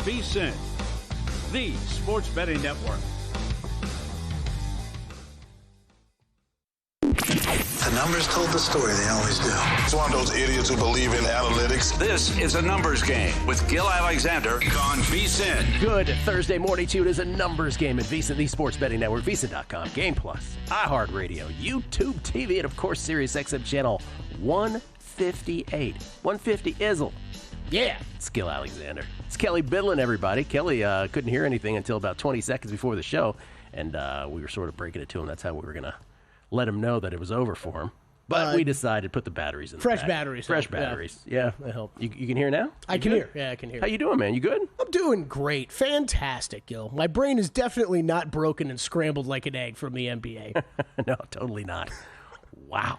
VSiN, the sports betting network. The numbers told the story, they always do. It's one of those idiots who believe in analytics. This is a numbers game with Gil Alexander on VSiN. Good Thursday morning to you. It is a numbers game at VSiN, the sports betting network, VSiN.com, Game Plus, iHeartRadio, YouTube TV, and of course, Sirius XM channel 158. 150 Izzle. Yeah, it's Gil Alexander. It's Kelly Bidlin, everybody. Kelly couldn't hear anything until about 20 seconds before the show, and we were sort of breaking it to him. That's how we were going to let him know that it was over for him. But we decided to put the batteries in the fresh back. batteries. Fresh batteries. Yeah. That helped. You can hear now? I can hear. Yeah, I can hear. How you doing, man? You good? I'm doing great. Fantastic, Gil. My brain is definitely not broken and scrambled like an egg from the NBA. No, totally not. Wow.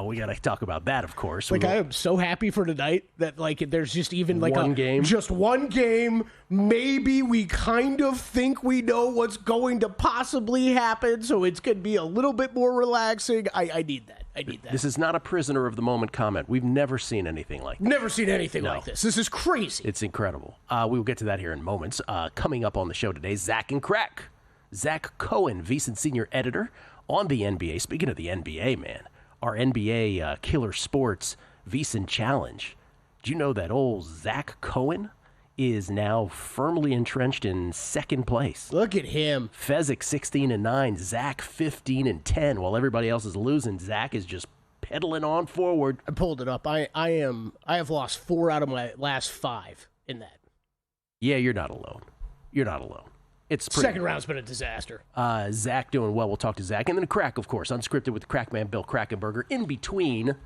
We got to talk about that, of course. I am so happy for tonight that there's just even one game. Just one game. Maybe we kind of think we know what's going to possibly happen, so it's going to be a little bit more relaxing. I need that. This is not a prisoner of the moment comment. We've never seen anything like this. Never seen anything like this. This is crazy. It's incredible. We will get to that here in moments. Coming up on the show today, Zack and Crack. Zack Cohen, VSiN senior editor on the NBA. Speaking of the NBA, man, our NBA Killer Sports VSiN Challenge. Do you know that old Zack Cohen is now firmly entrenched in second place? Look at him. Fezzik 16-9, Zack 15-10. While everybody else is losing, Zack is just pedaling on forward. I pulled it up. I have lost 4 out of my last 5 in that. Yeah, you're not alone. You're not alone. It's second round's been a disaster. Zack doing well. We'll talk to Zack. And then Crack, of course, unscripted with Crackman Bill Krackenberger. In between,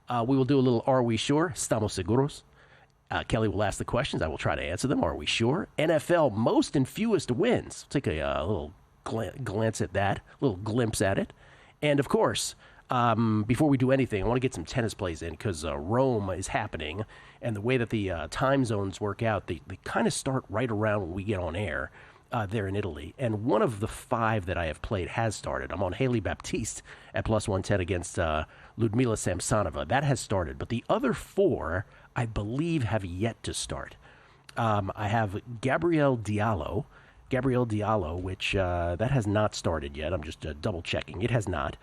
we will do a little Are We Sure? Estamos Seguros. Kelly will ask the questions. I will try to answer them. Are we sure? NFL most and fewest wins. Take a little glance at that, a little glimpse at it. And, of course, before we do anything, I want to get some tennis plays in because Rome is happening. And the way that the time zones work out, they kind of start right around when we get on air. There in Italy. And one of the 5 that I have played has started. I'm on Haley Baptiste at plus 110 against Ludmila Samsonova. That has started. But the other 4, I believe, have yet to start. I have Gabriel Diallo, which that has not started yet. I'm just double checking. It has not.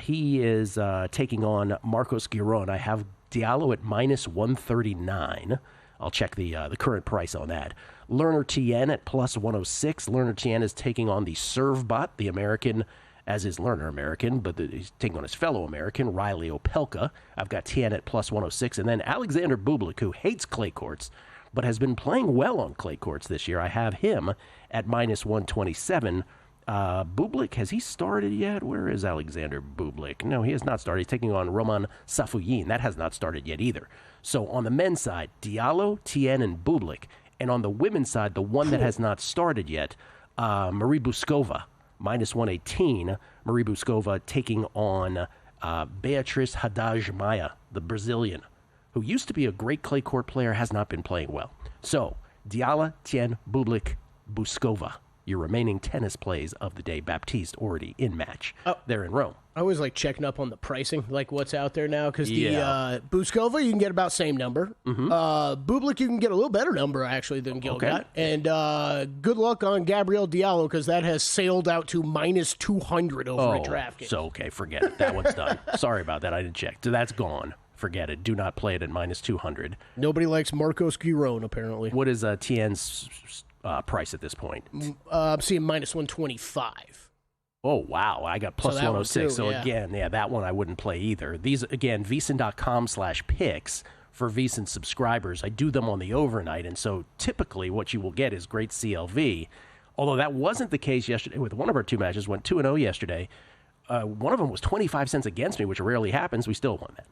He is taking on Marcos Giron. I have Diallo at minus 139. I'll check the current price on that. Lerner Tien at plus 106. Lerner Tien is taking on the Servbot, the American, as is Lerner American, but he's taking on his fellow American, Riley Opelka. I've got Tien at plus 106. And then Alexander Bublik, who hates clay courts, but has been playing well on clay courts this year. I have him at minus 127. Bublik, has he started yet? Where is Alexander Bublik? No, he has not started. He's taking on Roman Safuyin. That has not started yet either. So on the men's side, Diallo, Tien, and Bublik. And on the women's side, the one that has not started yet, Marie Buskova, minus 118. Marie Buskova taking on Beatriz Haddad Maia, the Brazilian, who used to be a great clay court player, has not been playing well. So, Diallo, Tien, Bublik, Buskova. Your remaining tennis plays of the day. Baptiste already in match. They're in Rome. I always like checking up on the pricing, like what's out there now, because the Buskova, you can get about same number. Mm-hmm. Bublik, you can get a little better number, actually, than Gil got. And good luck on Gabriel Diallo, because that has sailed out to minus 200 over at DraftKings. So, okay, forget it. That one's done. Sorry about that. I didn't check. So that's gone. Forget it. Do not play it at minus 200. Nobody likes Marcos Giron, apparently. What is Tien's price at this point? I'm seeing minus 125. Oh, wow. I got plus 106. Too, again, that one I wouldn't play either. These, again, VSiN.com/picks for VSiN subscribers. I do them on the overnight, and so typically what you will get is great CLV. Although that wasn't the case yesterday with one of our 2 matches. Went 2-0 yesterday. One of them was 25 cents against me, which rarely happens. We still won that.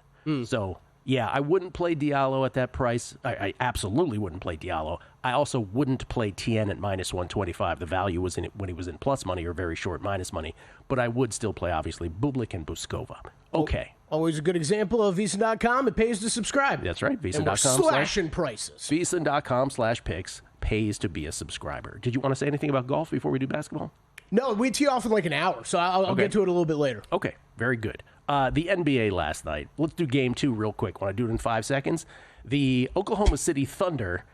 So, yeah, I wouldn't play Diallo at that price. I absolutely wouldn't play Diallo. I also wouldn't play Tien at minus 125. The value was in it when he was in plus money or very short minus money. But I would still play, obviously, Bublik and Buskova. Okay. Always a good example of VSiN.com. It pays to subscribe. That's right. VSiN.com. And we're slashing prices. VSiN.com/picks pays to be a subscriber. Did you want to say anything about golf before we do basketball? No, we tee off in like an hour, so I'll get to it a little bit later. Okay, very good. The NBA last night. Let's do game 2 real quick. Want to do it in 5 seconds? The Oklahoma City Thunder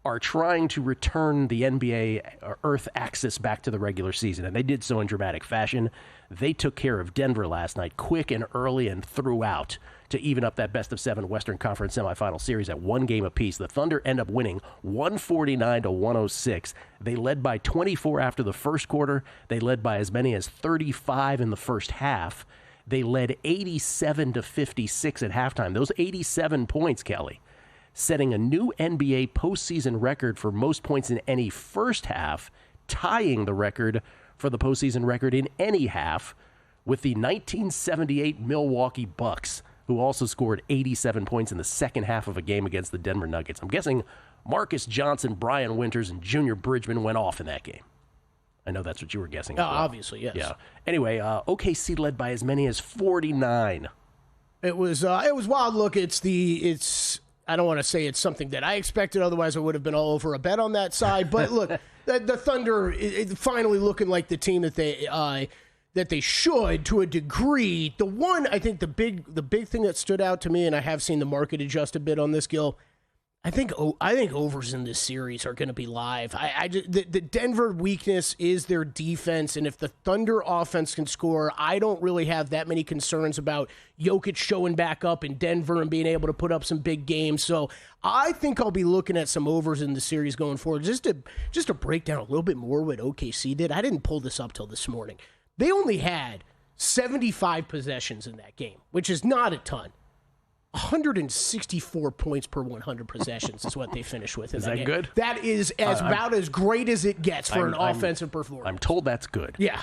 are trying to return the NBA Earth axis back to the regular season, and they did so in dramatic fashion. They took care of Denver last night, quick and early and throughout, to even up that best-of-7 Western Conference semifinal series at 1 game apiece. The Thunder end up winning 149-106. They led by 24 after the first quarter. They led by as many as 35 in the first half. They led 87-56 at halftime. Those 87 points, Kelly, setting a new NBA postseason record for most points in any first half, tying the record for the postseason record in any half with the 1978 Milwaukee Bucks, who also scored 87 points in the second half of a game against the Denver Nuggets. I'm guessing Marcus Johnson, Brian Winters, and Junior Bridgman went off in that game. I know that's what you were guessing. Obviously, yes. Yeah. Anyway, OKC led by as many as 49. It was wild. Look, it's. I don't want to say it's something that I expected. Otherwise, I would have been all over a bet on that side. But look, the Thunder finally looking like the team that they should to a degree. The one, I think, the big thing that stood out to me, and I have seen the market adjust a bit on this, Gil. I think overs in this series are going to be live. The Denver weakness is their defense, and if the Thunder offense can score, I don't really have that many concerns about Jokic showing back up in Denver and being able to put up some big games. So I think I'll be looking at some overs in the series going forward. Just to break down a little bit more what OKC did. I didn't pull this up till this morning. They only had 75 possessions in that game, which is not a ton. 164 points per 100 possessions is what they finished with. Is that game. Good? That is about as great as it gets for an offensive performance. I'm told that's good. Yeah.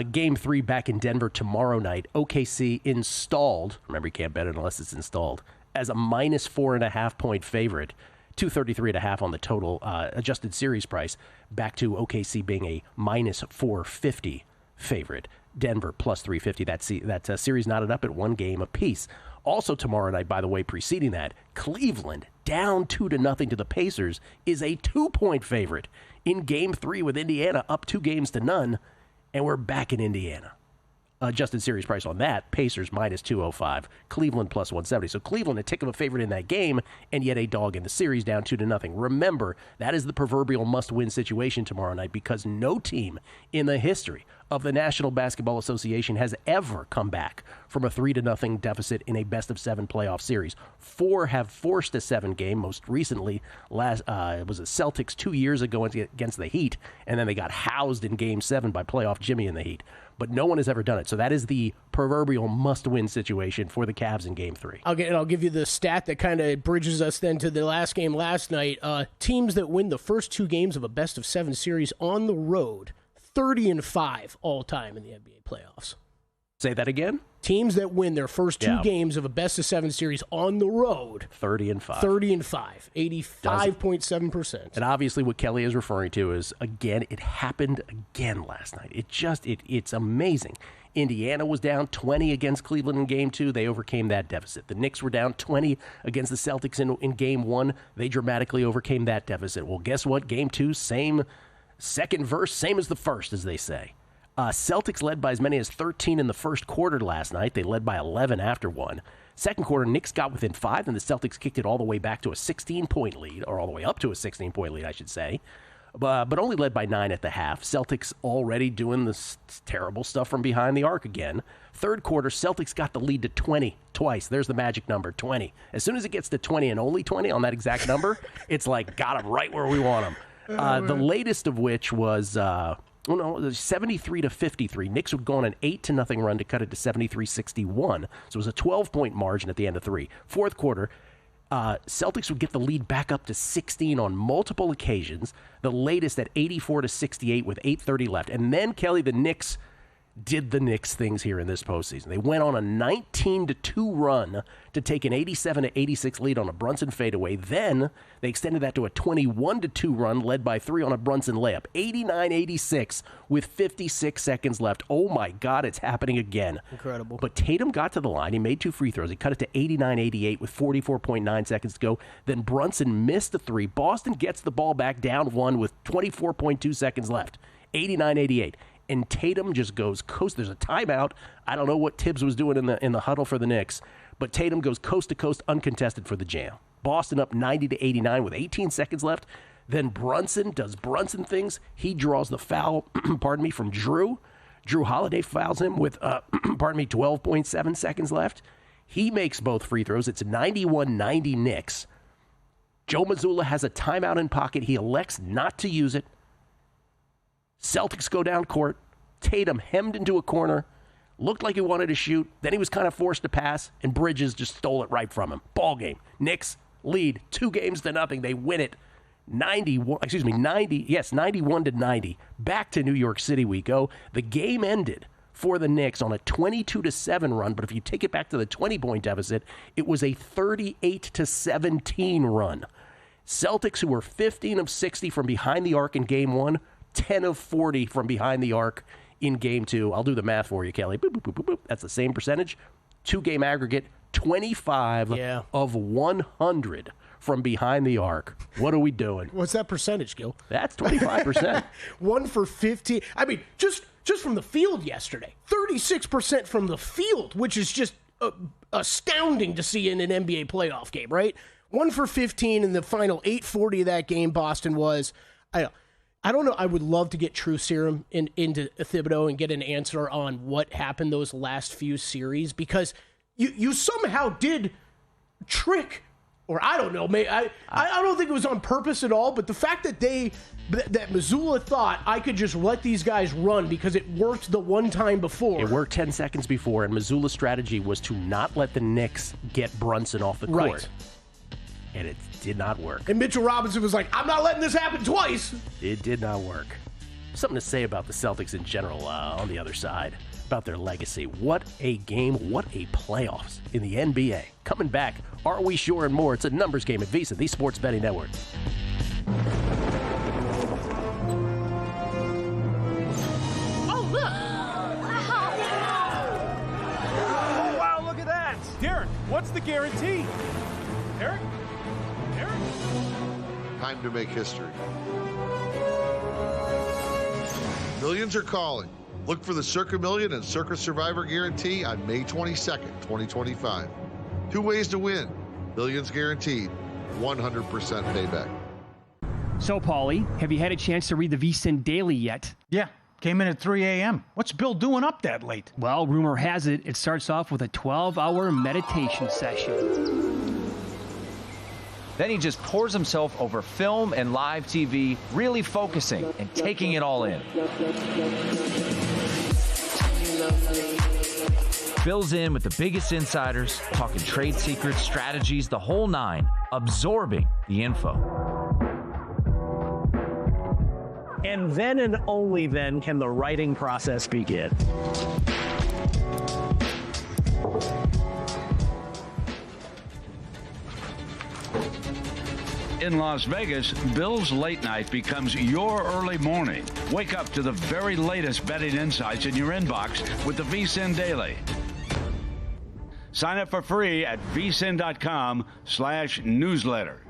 Game 3 back in Denver tomorrow night. OKC installed, remember you can't bet it unless it's installed, as a minus 4.5 point favorite. 233.5 on the total adjusted series price, back to OKC being a minus 450 favorite. Denver plus 350. That series knotted up at 1 game apiece. Also tomorrow night, by the way, preceding that, Cleveland down 2-0 to the Pacers is a 2-point favorite in Game 3 with Indiana up 2-0, and we're back in Indiana. Adjusted series price on that, Pacers minus 205, Cleveland plus 170. So Cleveland a tick of a favorite in that game, and yet a dog in the series down 2-0. Remember, that is the proverbial must-win situation tomorrow night because no team in the history of the National Basketball Association has ever come back from a 3-0 deficit in a best-of-7 playoff series. 4 have forced a 7 game. Most recently, it was the Celtics 2 years ago against the Heat, and then they got housed in Game 7 by playoff Jimmy and the Heat. But no one has ever done it. So that is the proverbial must-win situation for the Cavs in Game 3. I'll give you the stat that kind of bridges us then to the last game last night. Teams that win the first 2 games of a best-of-7 series on the road, 30-5 all-time in the NBA playoffs. Say that again? Teams that win their first 2 games of a best-of-7 series on the road. 30-5. 85.7%. And obviously what Kelly is referring to is, again, it happened again last night. It's amazing. Indiana was down 20 against Cleveland in Game 2. They overcame that deficit. The Knicks were down 20 against the Celtics in Game 1. They dramatically overcame that deficit. Well, guess what? Game 2, same second verse, same as the first, as they say. Celtics led by as many as 13 in the first quarter last night. They led by 11 after 1. Second quarter, Knicks got within 5, and the Celtics kicked it all the way back to a 16-point lead, or all the way up to a 16-point lead, I should say. But only led by 9 at the half. Celtics already doing this terrible stuff from behind the arc again. Third quarter, Celtics got the lead to 20 twice. There's the magic number, 20. As soon as it gets to 20 and only 20 on that exact number, it's like got them right where we want them. The latest of which was 73-53. Knicks would go on an 8-0 run to cut it to 73-61. So it was a 12-point margin at the end of 3. Fourth quarter, Celtics would get the lead back up to 16 on multiple occasions, the latest at 84-68 with 8:30 left. And then, Kelly, the Knicks did the Knicks things here in this postseason. They went on a 19-2 run to take an 87-86 lead on a Brunson fadeaway. Then they extended that to a 21-2 run led by 3 on a Brunson layup. 89-86 with 56 seconds left. Oh my God, it's happening again. Incredible. But Tatum got to the line. He made 2 free throws. He cut it to 89-88 with 44.9 seconds to go. Then Brunson missed a 3. Boston gets the ball back down 1 with 24.2 seconds left. 89-88. And Tatum just goes coast. There's a timeout. I don't know what Tibbs was doing in the huddle for the Knicks, but Tatum goes coast to coast uncontested for the jam. Boston up 90-89 with 18 seconds left. Then Brunson does Brunson things. He draws the foul, from Drew. Drew Holiday fouls him with, 12.7 seconds left. He makes both free throws. It's 91-90 Knicks. Joe Mazzulla has a timeout in pocket. He elects not to use it. Celtics go down court. Tatum hemmed into a corner. Looked like he wanted to shoot. Then he was kind of forced to pass, and Bridges just stole it right from him. Ball game. Knicks lead 2-0. They win it 91-90. Back to New York City we go. The game ended for the Knicks on a 22-7 run, but if you take it back to the 20-point deficit, it was a 38-17 run. Celtics, who were 15 of 60 from behind the arc in Game 1, 10 of 40 from behind the arc in Game 2. I'll do the math for you, Kelly. Boop, boop, boop, boop, boop. That's the same percentage. 2-game aggregate, 25 of 100 from behind the arc. What are we doing? What's that percentage, Gil? That's 25%. 1 for 15. I mean, just from the field yesterday. 36% from the field, which is just astounding to see in an NBA playoff game, right? 1 for 15 in the final 8:40 of that game, Boston was. I don't know. I would love to get True Serum into Thibodeau and get an answer on what happened those last few series, because you somehow did trick, or I don't know. I don't think it was on purpose at all, but the fact that that Mazzulla thought I could just let these guys run because it worked the one time before. It worked 10 seconds before, and Mazzulla's strategy was to not let the Knicks get Brunson off the court. Right. And it did not work. And Mitchell Robinson was like, I'm not letting this happen twice. It did not work. Something to say about the Celtics in general on the other side, about their legacy. What a game, what a playoffs in the NBA. Coming back, Are We Sure and more. It's a numbers game at VSiN, the Sports Betting Network. Oh, look! Oh, wow, look at that! Derek, what's the guarantee? Derek? Time to make history. Millions are calling. Look for the Circa Million and Circa Survivor Guarantee on May 22nd, 2025. 2 ways to win. Millions guaranteed. 100% payback. So, Paulie, have you had a chance to read the VSiN Daily yet? Yeah, came in at 3 a.m. What's Bill doing up that late? Well, rumor has it, it starts off with a 12-hour meditation session. Then he just pours himself over film and live TV, really focusing and taking it all in. Bill's in with the biggest insiders, talking trade secrets, strategies, the whole nine, absorbing the info. And then and only then can the writing process begin. In Las Vegas, Bill's late night becomes your early morning. Wake up to the very latest betting insights in your inbox with the VSiN Daily. Sign up for free at vsin.com/newsletter.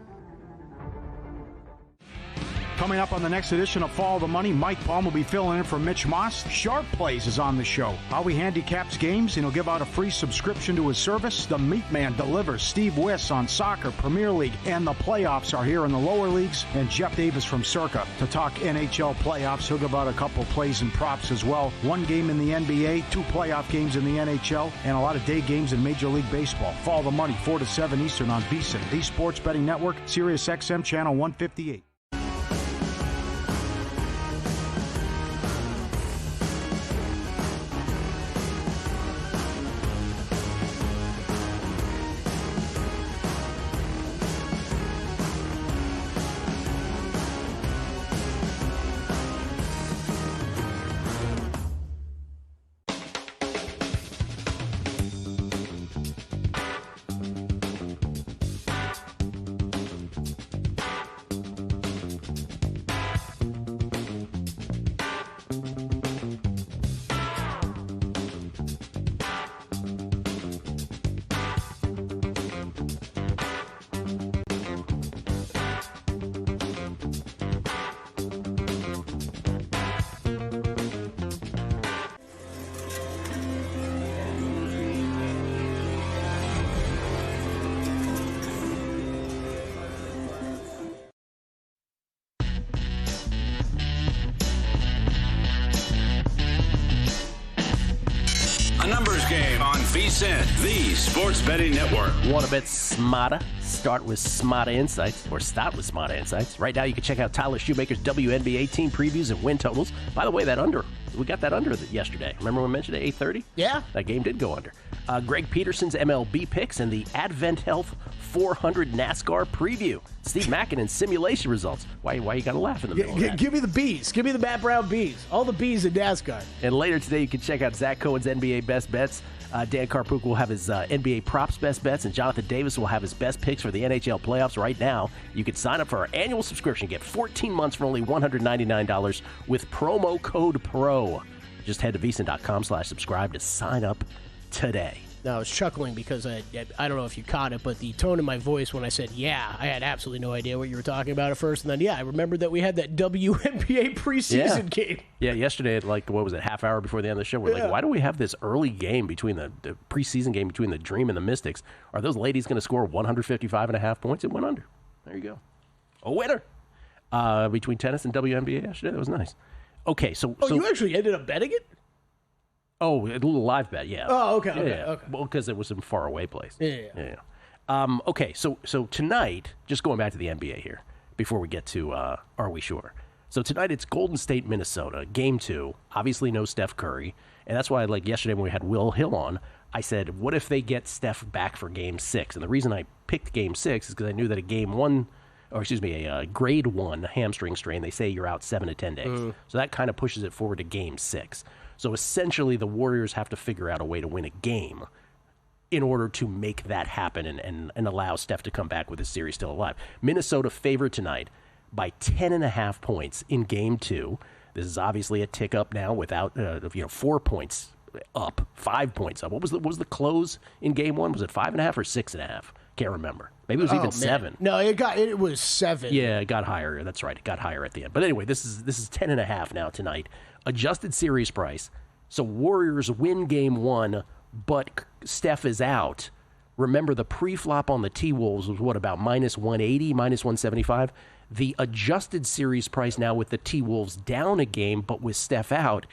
Coming up on the next edition of Follow the Money, Mike Palm will be filling in for Mitch Moss. Sharp Plays is on the show. How he handicaps games, and he'll give out a free subscription to his service. The Meat Man delivers. Steve Wiss on soccer, Premier League, and the playoffs are here in the lower leagues. And Jeff Davis from Circa to talk NHL playoffs. He'll give out a couple plays and props as well. 1 game in the NBA, 2 playoff games in the NHL, and a lot of day games in Major League Baseball. Follow the Money, 4 to 7 Eastern on VSiN, the Sports Betting Network, Sirius XM Channel 158. Game on VSiN, the sports betting network. Want to bet smarter? Start with Smarter Insights, or start with Smarter Insights. Right now, you can check out Tyler Shoemaker's WNBA team previews and win totals. By the way, that under, we got that under yesterday. Remember when we mentioned it, 8:30? Yeah. That game did go under. Greg Peterson's MLB picks and the Advent Health 400 NASCAR preview. Steve Mackinnon's simulation results. Why you got to laugh in the middle of that? Give me the bees. Give me the Matt Brown bees. All the bees in NASCAR. And later today, you can check out Zack Cohen's NBA best bets. Dan Karpuk will have his NBA props best bets, and Jonathan Davis will have his best picks for the NHL playoffs. Right now, you can sign up for our annual subscription. Get 14 months for only $199 with promo code PRO. Just head to VSiN.com/subscribe to sign up today. Now, I was chuckling because I don't know if you caught it, but the tone in my voice when I said, yeah, I had absolutely no idea what you were talking about at first. And then, I remembered that we had that WNBA preseason game. Yeah, yesterday at what was it, half hour before the end of the show, we're like, why do we have this early game between the preseason game between the Dream and the Mystics? Are those ladies going to score 155.5 points? It went under. There you go. A winner. Between tennis and WNBA yesterday. That was nice. Okay, so you actually ended up betting it? Oh, a little live bet, yeah. Oh, okay, okay. Well, because it was some faraway place. Yeah. Okay, so tonight, just going back to the NBA here, before we get to Are We Sure? So tonight it's Golden State, Minnesota, Game 2. Obviously no Steph Curry. And that's why, yesterday when we had Will Hill on, I said, what if they get Steph back for Game 6? And the reason I picked Game 6 is because I knew that a grade 1 hamstring strain, they say you're out 7 to 10 days. So that kind of pushes it forward to Game 6. So essentially, the Warriors have to figure out a way to win a game in order to make that happen and allow Steph to come back with his series still alive. Minnesota favored tonight by 10.5 points in Game 2. This is obviously a tick up now without 4 points up, 5 points up. What was the close in Game 1? Was it 5.5 or 6.5? Can't remember. Maybe it was even 7. No, it was 7. Yeah, it got higher. That's right. It got higher at the end. But anyway, this is 10.5 now tonight. Adjusted series price. So Warriors win Game 1, but Steph is out. Remember, the pre-flop on the T-Wolves was about minus 180, minus 175. The adjusted series price now with the T-Wolves down a game, but with Steph out,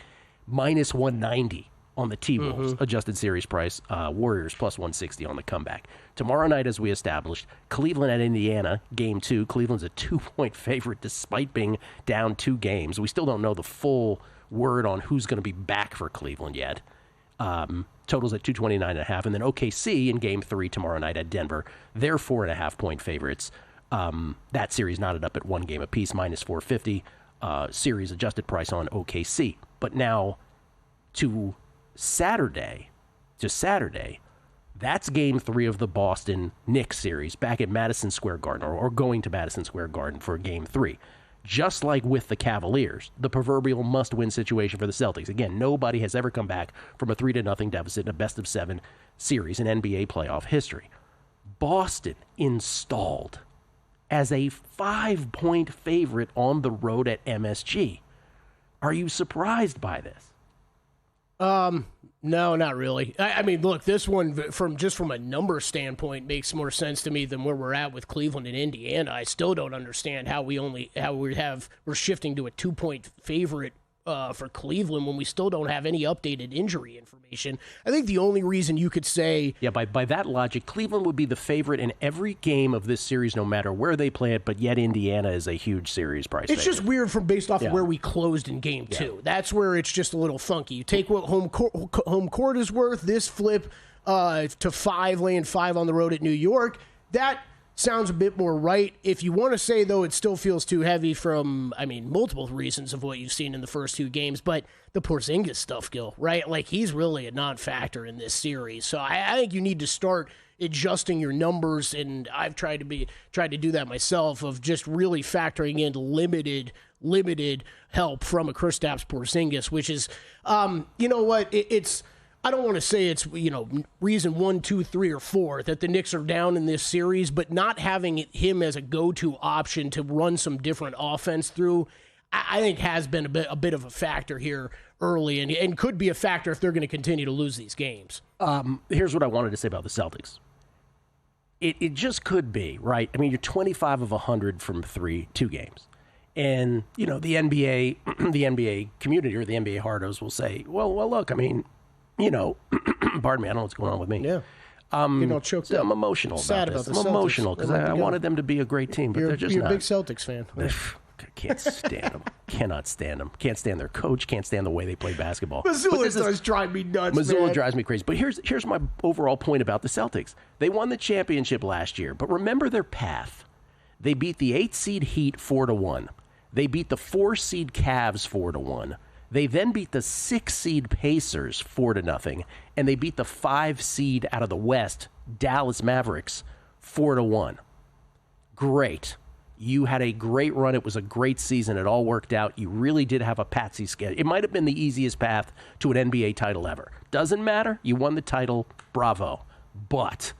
minus 190 on the T-Wolves. Adjusted series price. Warriors plus 160 on the comeback. Tomorrow night, as we established, Cleveland at Indiana, Game 2. Cleveland's a 2-point favorite despite being down 2 games. We still don't know the full word on who's going to be back for Cleveland yet. Totals at 229.5. And then OKC in Game 3 tomorrow night at Denver. They're 4.5-point favorites. That series knotted up at 1 game apiece, minus 450. Series adjusted price on OKC. But now to Saturday, that's Game 3 of the Boston Knicks series back at Madison Square Garden, or going to Madison Square Garden for Game 3. Just like with the Cavaliers, the proverbial must-win situation for the Celtics. Again, nobody has ever come back from a 3-0 deficit in a best-of-7 series in NBA playoff history. Boston installed as a 5-point favorite on the road at MSG. Are you surprised by this? No, not really. I mean, look, this one from a number standpoint makes more sense to me than where we're at with Cleveland and Indiana. I still don't understand how we're shifting to a 2-point favorite for Cleveland when we still don't have any updated injury information. I think the only reason you could say... Yeah, by that logic, Cleveland would be the favorite in every game of this series, no matter where they play it, but yet Indiana is a huge series price It's favorite. just weird based off of where we closed in Game 2. That's where it's just a little funky. You take what home court is worth, this flip to 5, laying 5 on the road at New York, that sounds a bit more right. If you want to say, though, it still feels too heavy from, multiple reasons of what you've seen in the first 2 games, but the Porzingis stuff, Gil, right? He's really a non-factor in this series. So I think you need to start adjusting your numbers, and I've tried to do that myself, of just really factoring in limited help from a Kristaps Porzingis, which is, you know what, it's... I don't want to say it's, reason 1, 2, 3, or 4 that the Knicks are down in this series, but not having him as a go-to option to run some different offense through, I think has been a bit of a factor here early and could be a factor if they're going to continue to lose these games. Here's what I wanted to say about the Celtics. It just could be, right? You're 25 of 100 from 2 games. And, the NBA community or the NBA hardos will say, well, look, pardon me, I don't know what's going on with me. Yeah. Getting all choked up. I'm emotional Sad about this. about the I'm Celtics. emotional because They like I to go. wanted them to be a great team, but they're just you're not. a big Celtics fan. Can't stand them. Cannot stand them. Can't stand their coach. Can't stand the way they play basketball. Missoula does drive me nuts, Missoula man. drives me crazy. But here's my overall point about the Celtics. They won the championship last year, but remember their path. They beat the 8 seed Heat 4-1. They beat the 4 seed Cavs 4-1. They then beat the 6 seed Pacers 4-0, and they beat the 5 seed out of the West, Dallas Mavericks, 4-1. Great. You had a great run. It was a great season. It all worked out. You really did have a patsy schedule. It might have been the easiest path to an NBA title ever. Doesn't matter. You won the title. Bravo. But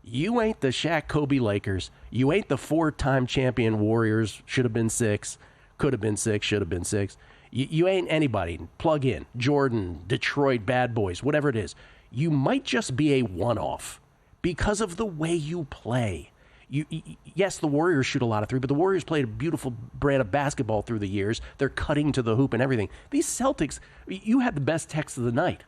you ain't the Shaq Kobe Lakers. You ain't the 4-time champion Warriors. Should have been 6. Could have been 6. Should have been 6. You ain't anybody. Plug in. Jordan, Detroit Bad Boys, whatever it is. You might just be a one-off because of the way you play. Yes, the Warriors shoot a lot of 3, but the Warriors played a beautiful brand of basketball through the years. They're cutting to the hoop and everything. These Celtics, you had the best text of the night.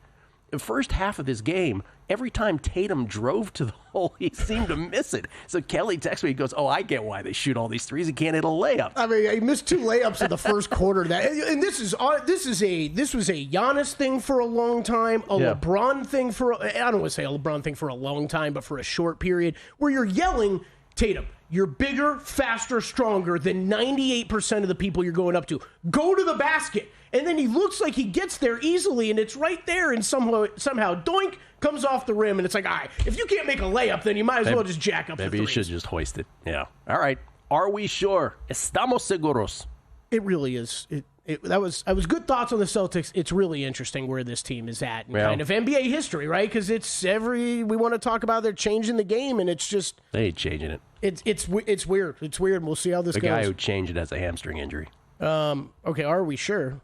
The first half of this game, every time Tatum drove to the hole, he seemed to miss it. So Kelly texts me, he goes, I get why they shoot all these threes. He can't hit a layup. I mean, he missed 2 layups in the first quarter. And this was a Giannis thing for a long time, LeBron thing I don't want to say a LeBron thing for a long time, but for a short period, where you're yelling, Tatum, you're bigger, faster, stronger than 98% of the people you're going up to. Go to the basket. And then he looks like he gets there easily, and it's right there, and somehow doink, comes off the rim, and it's like, all right, if you can't make a layup, then you might as well just jack up the threes. Maybe you should just hoist it. Yeah. All right. Are we sure? Estamos seguros. It really is. That was good thoughts on the Celtics. It's really interesting where this team is at in kind of NBA history, right? Because we want to talk about they're changing the game, and it's just they ain't changing it. It's weird. It's weird. We'll see how this goes. The guy who changed it has a hamstring injury. Okay. Are we sure?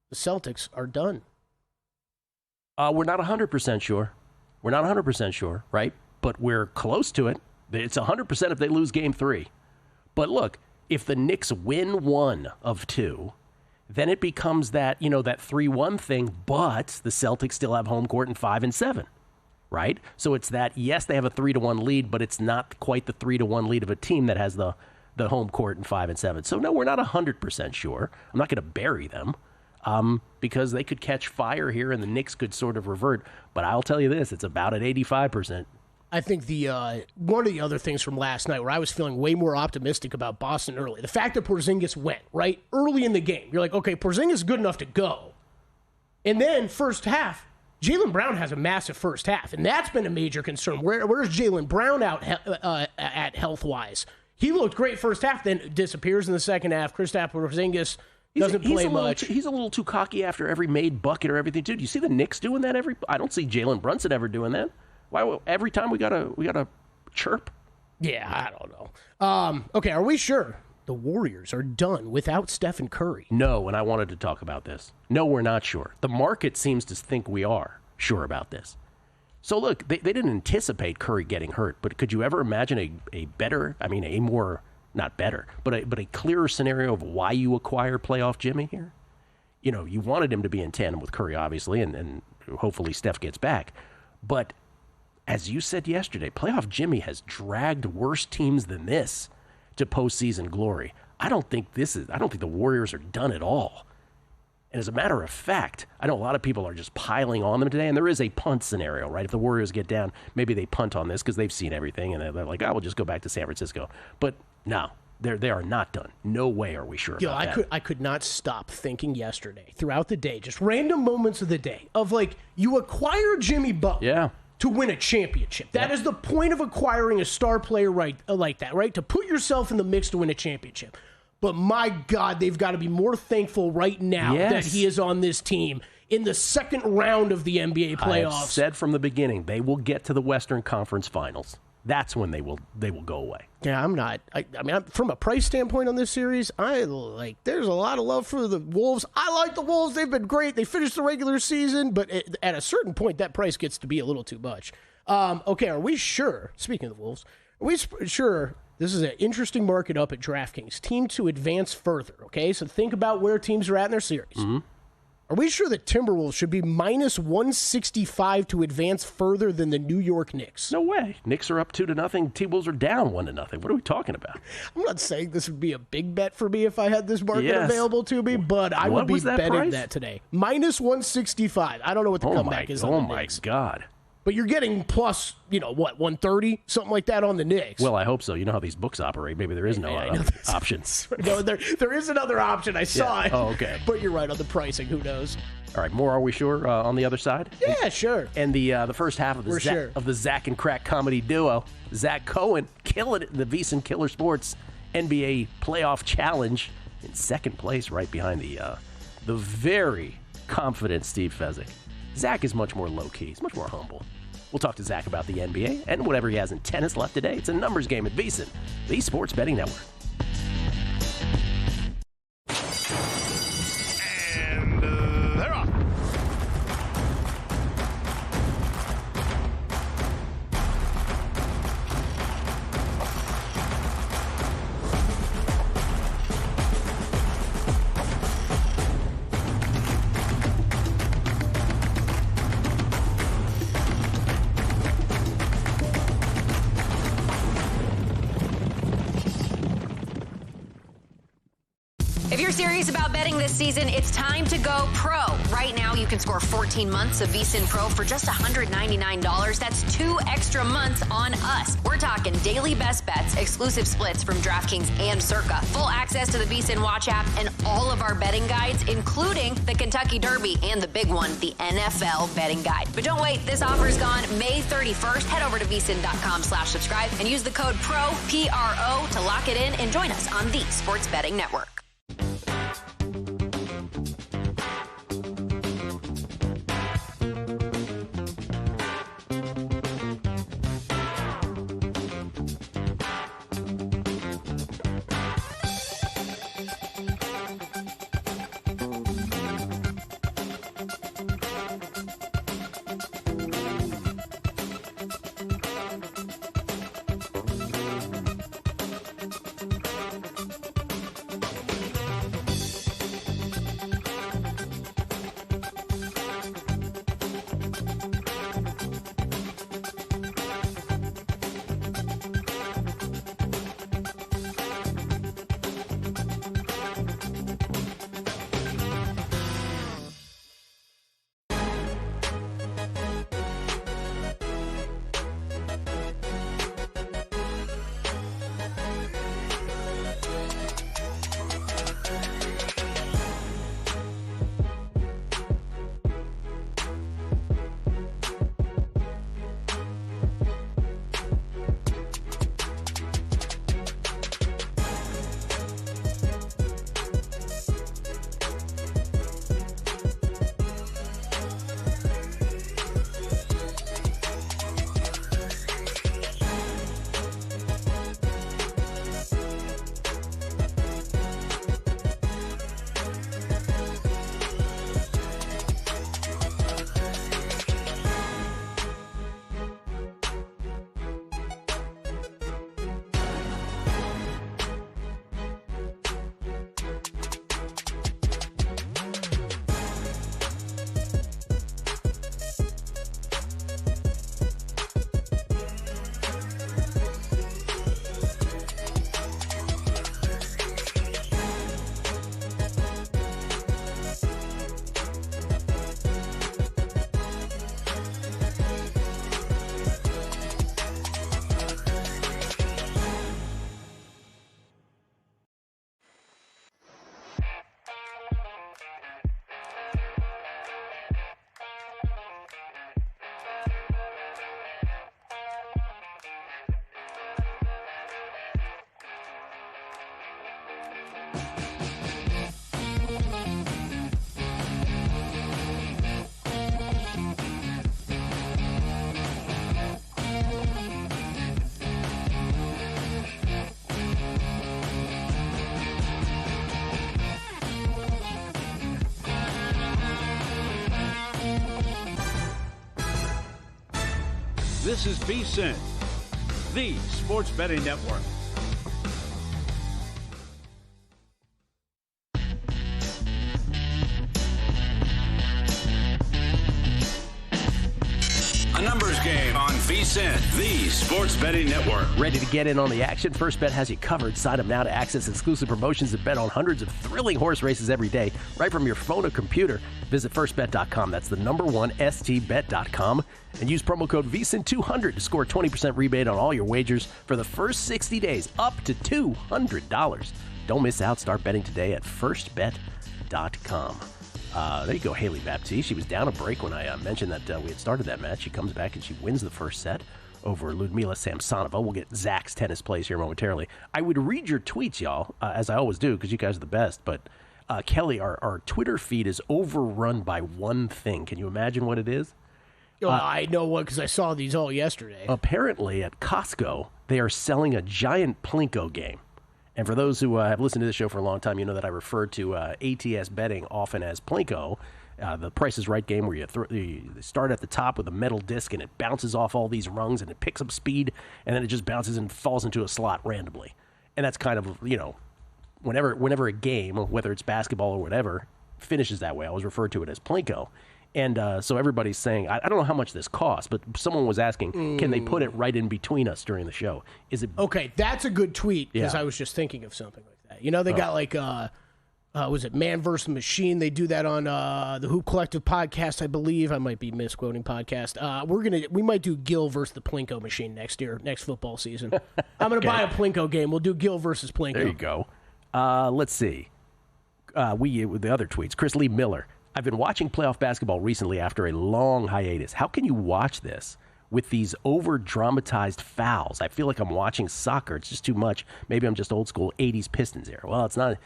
The Celtics are done. We're not 100% sure. We're not 100% sure, right? But we're close to it. It's 100% if they lose Game 3. But look, if the Knicks win 1 of 2, then it becomes that 3-1 thing, but the Celtics still have home court in 5 and 7, right? So it's that, yes, they have a 3-1 lead, but it's not quite the 3-1 lead of a team that has the home court in 5 and 7. So no, we're not 100% sure. I'm not going to bury them. Because they could catch fire here and the Knicks could sort of revert. But I'll tell you this, it's about at 85%. I think one of the other things from last night where I was feeling way more optimistic about Boston early, the fact that Porzingis went, right, early in the game. You're like, okay, Porzingis is good enough to go. And then first half, Jaylen Brown has a massive first half, and that's been a major concern. Where's Jaylen Brown at health-wise? He looked great first half, then disappears in the second half. Kristaps Porzingis doesn't play much. He's a little too cocky after every made bucket or everything, too. Do you see the Knicks doing that I don't see Jalen Brunson ever doing that. Why every time we gotta chirp? Yeah, I don't know. Okay, are we sure the Warriors are done without Stephen Curry? No, and I wanted to talk about this. No, we're not sure. The market seems to think we are sure about this. So look, they didn't anticipate Curry getting hurt, but could you ever imagine a better, a more, not better, but a clearer scenario of why you acquire playoff Jimmy here? You wanted him to be in tandem with Curry, obviously, and hopefully Steph gets back. But as you said yesterday, playoff Jimmy has dragged worse teams than this to postseason glory. I don't think the Warriors are done at all. And as a matter of fact, I know a lot of people are just piling on them today, and there is a punt scenario, right? If the Warriors get down, maybe they punt on this because they've seen everything, and they're like, we'll just go back to San Francisco. But no, they are not done. No way are we sure about that. I could not stop thinking yesterday, throughout the day, just random moments of the day, of like, you acquire Jimmy Butler to win a championship. That is the point of acquiring a star player like that, right? To put yourself in the mix to win a championship. But my God, they've got to be more thankful right now that he is on this team in the second round of the NBA playoffs. I have said from the beginning, they will get to the Western Conference Finals. That's when they will go away. Yeah, I'm not. From a price standpoint on this series, there's a lot of love for the Wolves. I like the Wolves. They've been great. They finished the regular season, but at a certain point, that price gets to be a little too much. Okay, are we sure, speaking of the Wolves, are we sure this is an interesting market up at DraftKings? Team to advance further, okay? So think about where teams are at in their series. Mm-hmm. Are we sure that Timberwolves should be minus 165 to advance further than the New York Knicks? No way. Knicks are up 2-0. T-Wolves are down 1-0. What are we talking about? I'm not saying this would be a big bet for me if I had this market available to me, but I would be betting that today. Minus 165. I don't know what the comeback is on the Knicks. Oh, my God. But you're getting plus, 130? Something like that on the Knicks. Well, I hope so. You know how these books operate. Maybe there is no options. No, there is another option. I saw it. Oh, okay. But you're right on the pricing. Who knows? All right, more Are We Sure on the other side? Yeah, sure. And the first half of the Zack and Crack comedy duo, Zack Cohen killing it in the VSiN Killer Sports NBA Playoff Challenge in second place, right behind the very confident Steve Fezzik. Zack is much more low-key. He's much more humble. We'll talk to Zack about the NBA and whatever he has in tennis left today. It's a numbers game at VSiN, the Sports Betting Network. And they're off. If you're serious about betting this season, it's time to go pro. Right now, you can score 14 months of VSiN Pro for just $199. That's 2 extra months on us. We're talking daily best bets, exclusive splits from DraftKings and Circa, full access to the VSiN Watch app, and all of our betting guides, including the Kentucky Derby and the big one, the NFL betting guide. But don't wait, this offer is gone May 31st. Head over to VSiN.com/subscribe and use the code PRO, P-R-O, to lock it in and join us on the Sports Betting Network. This is VSiN, the Sports Betting Network. postgame on VSiN, the sports betting network. Ready to get in on the action? First Bet has you covered. Sign up now to access exclusive promotions and bet on hundreds of thrilling horse races every day, right from your phone or computer. Visit firstbet.com. That's the number one stbet.com. And use promo code VSiN200 to score a 20% rebate on all your wagers for the first 60 days, up to $200. Don't miss out. Start betting today at firstbet.com. There you go, Haley Baptiste. She was down a break when I mentioned that we had started that match. She comes back and she wins the first set over Ludmila Samsonova. We'll get Zach's tennis plays here momentarily. I would read your tweets, y'all, as I always do, because you guys are the best. But, Kelly, our Twitter feed is overrun by one thing. Can you imagine what it is? I know what, because I saw these all yesterday. Apparently, at Costco, they are selling a giant Plinko game. And for those who have listened to this show for a long time, you know that I refer to ATS betting often as Plinko, the Price is Right game where you start at the top with a metal disc and it bounces off all these rungs and it picks up speed and then it just bounces and falls into a slot randomly. And that's kind of, whenever a game, whether it's basketball or whatever, finishes that way, I always refer to it as Plinko. And so everybody's saying, I don't know how much this costs, but someone was asking, can they put it right in between us during the show? Is it okay? That's a good tweet because Yeah. I was just thinking of something like that. They got like, was it Man vs. Machine? They do that on the Hoop Collective podcast, I believe. I might be misquoting podcast. We might do Gil versus the Plinko machine next year, next football season. I'm gonna buy a Plinko game. We'll do Gil versus Plinko. There you go. Let's see. With the other tweets, Chris Lee Miller. I've been watching playoff basketball recently after a long hiatus. How can you watch this with these over-dramatized fouls? I feel like I'm watching soccer. It's just too much. Maybe I'm just old school 80s Pistons era. Well, it's not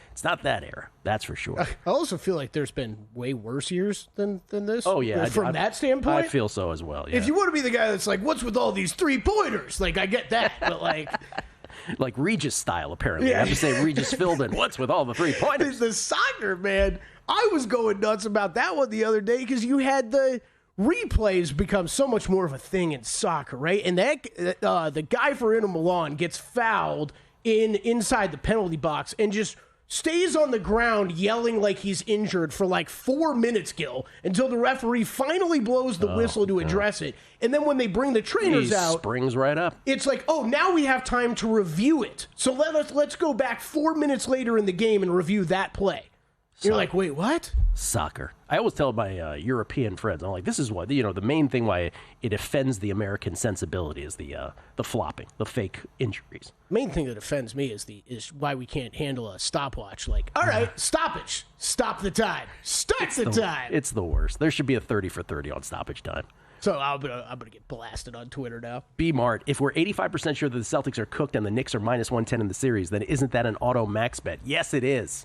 that era. That's for sure. I also feel like there's been way worse years than this. Oh, yeah. From that standpoint? I feel so as well, yeah. If you want to be the guy that's like, what's with all these three-pointers? Like, I get that, but like... like Regis style, apparently. Yeah. I have to say Regis Philbin. What's with all the three-pointers? The soccer, man. I was going nuts about that one the other day because you had the replays become so much more of a thing in soccer, right? And that the guy for Inter Milan gets fouled inside the penalty box and just stays on the ground yelling like he's injured for like 4 minutes, Gil, until the referee finally blows the whistle to address it. And then when they bring the trainers out, springs right up. It's like, oh, now we have time to review it. So let's go back 4 minutes later in the game and review that play. You're like, wait, what? Soccer. I always tell my European friends, I'm like, this is what, the main thing why it offends the American sensibility is the flopping, the fake injuries. Main thing that offends me is why we can't handle a stopwatch. Like, all right, stoppage. Stop the time. Start the time. It's the worst. There should be a 30 for 30 on stoppage time. So I'm gonna get blasted on Twitter now. B Mart, if we're 85% sure that the Celtics are cooked and the Knicks are minus 110 in the series, then isn't that an auto max bet? Yes, it is.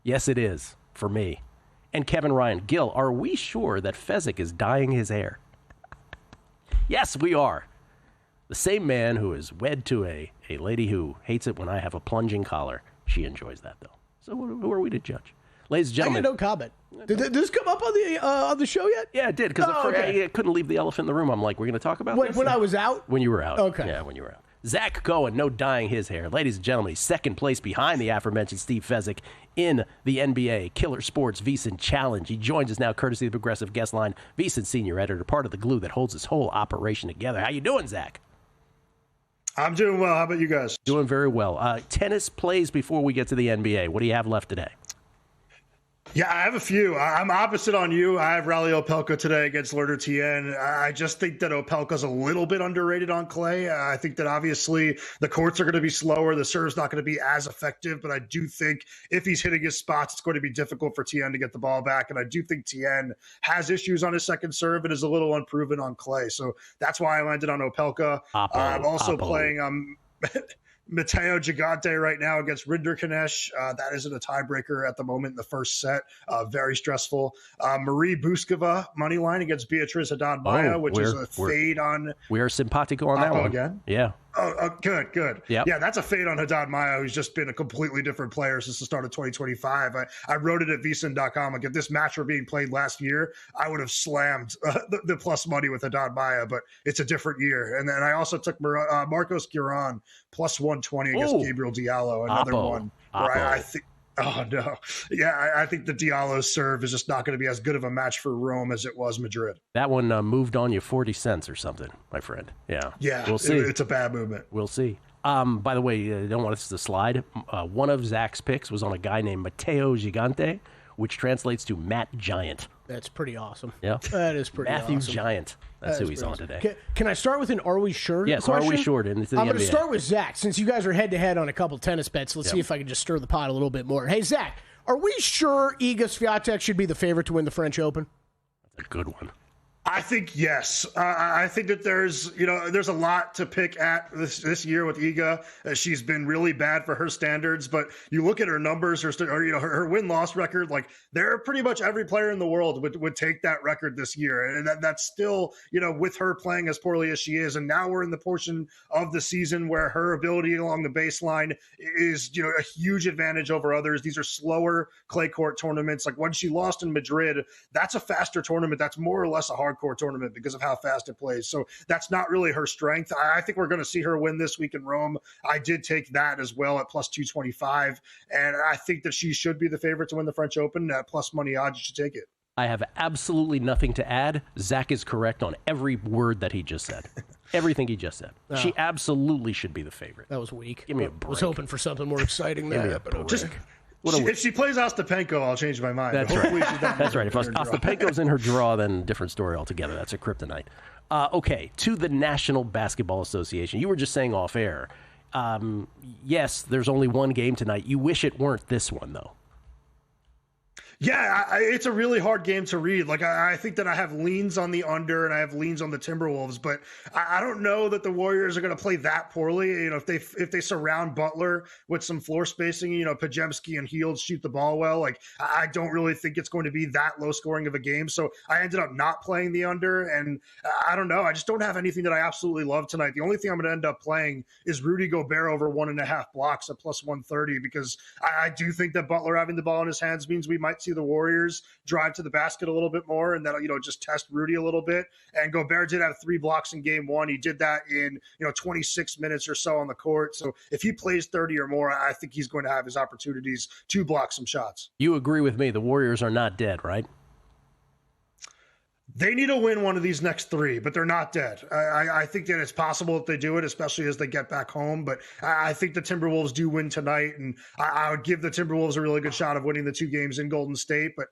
Yes, it is, for me. And Kevin Ryan, Gil, are we sure that Fezzik is dyeing his hair? Yes, we are. The same man who is wed to a lady who hates it when I have a plunging collar. She enjoys that, though. So who are we to judge? Ladies and gentlemen. I got no comment. Did this come up on the show yet? Yeah, it did, because I couldn't leave the elephant in the room. I'm like, we're going to talk about this? When I was out? When you were out. Okay. Yeah, when you were out. Zack Cohen, no dyeing his hair. Ladies and gentlemen, he's second place behind the aforementioned Steve Fezzik in the NBA Killer Sports VSiN Challenge. He joins us now courtesy of the Progressive Guest Line, VSiN senior editor, part of the glue that holds this whole operation together. How you doing, Zach? I'm doing well. How about you guys? Doing very well. Tennis plays before we get to the NBA. What do you have left today? Yeah, I have a few. I'm opposite on you. I have Rally Opelka today against Lerner Tien. I just think that Opelka's a little bit underrated on clay. I think that obviously the courts are going to be slower. The serve's not going to be as effective, but I do think if he's hitting his spots, it's going to be difficult for Tien to get the ball back. And I do think Tien has issues on his second serve and is a little unproven on clay. So that's why I landed on Opelka. I'm also playing Matteo Gigante right now against Rinderknecht. That isn't a tiebreaker at the moment in the first set. Very stressful. Marie Buskova money line against Beatriz Haddad-Maia, which is a fade on. We are simpatico on that one. Again? Yeah. Oh, good. Yep. Yeah, that's a fade on Haddad-Maia, who's just been a completely different player since the start of 2025. I wrote it at VSiN.com. Like, if this match were being played last year, I would have slammed the plus money with Haddad-Maia, but it's a different year. And then I also took Marcos Giron plus 120 against Gabriel Diallo, another one where I think. Oh, no. Yeah, I think the Diallo serve is just not going to be as good of a match for Rome as it was Madrid. That one moved on you 40 cents or something, my friend. Yeah. Yeah, we'll see. It's a bad movement. We'll see. By the way, I don't want this to slide. One of Zach's picks was on a guy named Matteo Gigante, which translates to Matt Giant. That's pretty awesome. Yeah. That is pretty Matthew awesome. Giant. That's who he's on today. Can I start with an Are We Sure Yes, question? Are We Sure? I'm going to start with Zach. Since you guys are head-to-head on a couple tennis bets, let's see if I can just stir the pot a little bit more. Hey, Zach, are we sure Iga Swiatek should be the favorite to win the French Open? That's a good one. I think yes. I think that there's a lot to pick at this year with Iga. She's been really bad for her standards, but you look at her numbers, her win-loss record. Like pretty much every player in the world would take that record this year, and that's still with her playing as poorly as she is. And now we're in the portion of the season where her ability along the baseline is a huge advantage over others. These are slower clay court tournaments. Like when she lost in Madrid, that's a faster tournament. That's more or less a hard court tournament because of how fast it plays. So that's not really her strength. I think we're going to see her win this week in Rome. I did take that as well at plus 225. And I think that she should be the favorite to win the French Open. At plus money odds, you should take it. I have absolutely nothing to add. Zach is correct on every word that he just said. Everything he just said. Oh. She absolutely should be the favorite. That was weak. Give me a break. I was hoping for something more exciting Give than me a that. But break. If she plays Ostapenko, I'll change my mind. That's right. That's right. If Ostapenko's in her draw, then different story altogether. That's a kryptonite. Okay, to the National Basketball Association. You were just saying off air. Yes, there's only one game tonight. You wish it weren't this one, though. Yeah, it's a really hard game to read. Like, I think that I have leans on the under and I have leans on the Timberwolves, but I don't know that the Warriors are going to play that poorly. If they surround Butler with some floor spacing, Pajemski and Hield shoot the ball well. Like, I don't really think it's going to be that low scoring of a game. So I ended up not playing the under, and I don't know. I just don't have anything that I absolutely love tonight. The only thing I'm going to end up playing is Rudy Gobert over 1.5 blocks at plus 130 because I do think that Butler having the ball in his hands means we might see the Warriors drive to the basket a little bit more, and that'll just test Rudy a little bit. And Gobert did have 3 blocks in game 1. He did that in 26 minutes or so on the court. So if he plays 30 or more, I think he's going to have his opportunities to block some shots. You agree with me? The Warriors are not dead, right? They need to win one of these next 3, but they're not dead. I think that it's possible if they do it, especially as they get back home. But I think the Timberwolves do win tonight, and I would give the Timberwolves a really good shot of winning the 2 games in Golden State. But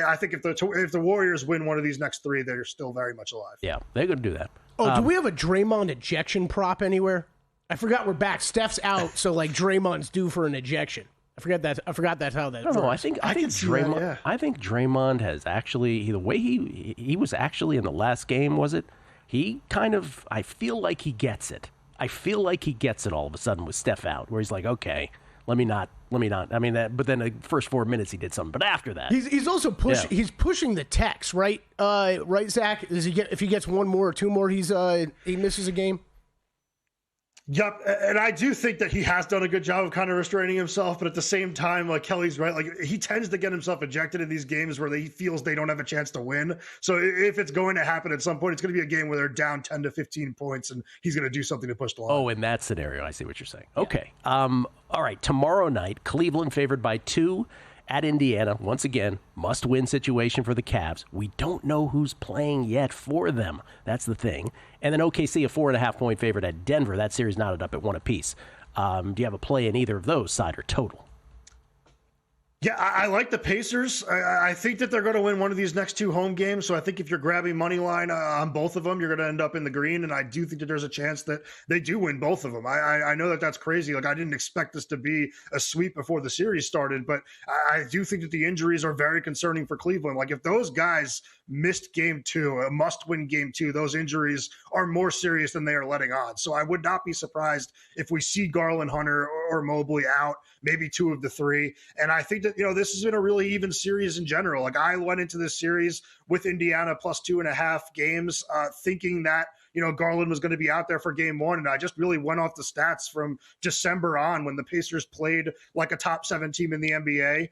I think if the Warriors win one of these next 3, they're still very much alive. Yeah, they're going to do that. Oh, do we have a Draymond ejection prop anywhere? I forgot we're back. Steph's out, so like Draymond's due for an ejection. I forgot that's how that. No, I think Draymond. That, yeah. I think Draymond has actually the way he was actually in the last game. Was it? He kind of. I feel like he gets it. I feel like he gets it all of a sudden with Steph out, where he's like, okay, let me not. I mean that. But then the first 4 minutes he did something. But after that, he's also pushing. Yeah. He's pushing the text, right? Right, Zach. If he gets 1 more or 2 more, he misses a game. Yep, and I do think that he has done a good job of kind of restraining himself, but at the same time, like Kelly's right, like he tends to get himself ejected in these games where he feels they don't have a chance to win. So if it's going to happen at some point, it's going to be a game where they're down 10 to 15 points, and he's going to do something to push the line. Oh, in that scenario, I see what you're saying. Okay, all right, tomorrow night, Cleveland favored by 2 at Indiana. Once again, must-win situation for the Cavs. We don't know who's playing yet for them. That's the thing. And then OKC, a 4.5-point favorite at Denver. That series knotted up at 1 apiece. Do you have a play in either of those, side or total? Yeah, I like the Pacers. I think that they're going to win one of these next 2 home games. So I think if you're grabbing money line on both of them, you're going to end up in the green. And I do think that there's a chance that they do win both of them. I know that that's crazy. Like, I didn't expect this to be a sweep before the series started, but I do think that the injuries are very concerning for Cleveland. Like, if those guys missed game 2, a must-win game 2, those injuries are more serious than they are letting on. So I would not be surprised if we see Garland, Hunter, or Mobley out, maybe 2 of the 3. And I think that, this has been a really even series in general. Like, I went into this series with Indiana plus 2.5 games, thinking that, Garland was going to be out there for game one. And I just really went off the stats from December on when the Pacers played like a top 7 team in the NBA.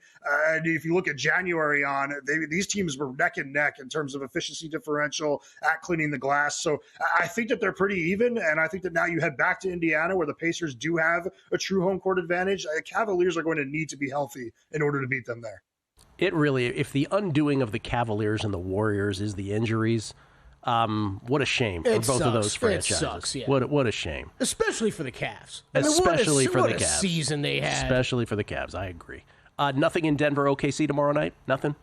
And if you look at January on, these teams were neck and neck in terms of efficiency differential at cleaning the glass. So I think that they're pretty even. And I think that now you head back to Indiana where the Pacers do have a true home court advantage. The Cavaliers are going to need to be healthy in order to beat them there. It really, if the undoing of the Cavaliers and the Warriors is the injuries, what a shame for both of those franchises. It sucks, yeah. What a shame. Especially for the Cavs. Especially for the Cavs. What a season they had. Especially for the Cavs, I agree. Nothing in Denver, OKC tomorrow night? Nothing?